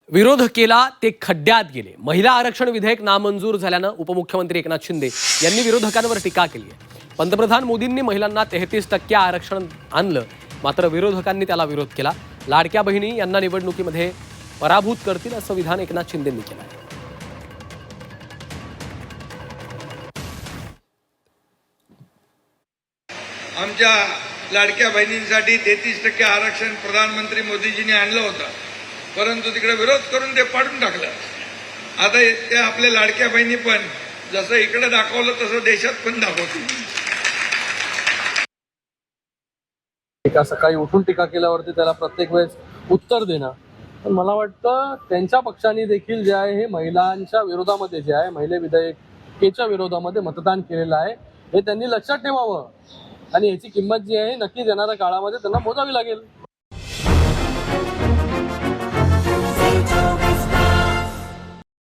विरोध केला ते खड्ड्यात गेले। महिला आरक्षण विधेयक नामंजूर झाल्यानं उपमुख्यमंत्री एकनाथ शिंदे यांनी विरोधकांवर टीका केली आहे। पंतप्रधान मोदींनी महिलांना 33% आरक्षण आणलं, मात्र विरोधकांनी त्याला विरोध केला। लाडक्या बहिणी यांना निवडणुकीमध्ये पराभूत करतील असं विधान एकनाथ शिंदेंनी केलं आहे। आमच्या लाडक्या बहिणींसाठी 33% आरक्षण प्रधानमंत्री मोदीजींनी आणलं होतं, परंतु तिकडे विरोध करून ते पाडून टाकलं। आता ते आपल्या लाडक्या बहिणी पण जसं इकडे दाखवलं तसं देशात पण दाखवतील। एका सकाळी उठून टीका केल्यावरती त्याला प्रत्येक वेळेस उत्तर देणं, पण मला वाटतं त्यांच्या पक्षाने देखील जे आहे हे महिलांच्या विरोधामध्ये जे आहे महिला विधेयकाच्या विरोधामध्ये मतदान केलेलं आहे, हे त्यांनी लक्षात ठेवावं आणि याची किंमत जी आहे नक्कीच येणाऱ्या काळामध्ये त्यांना मोजावी लागेल।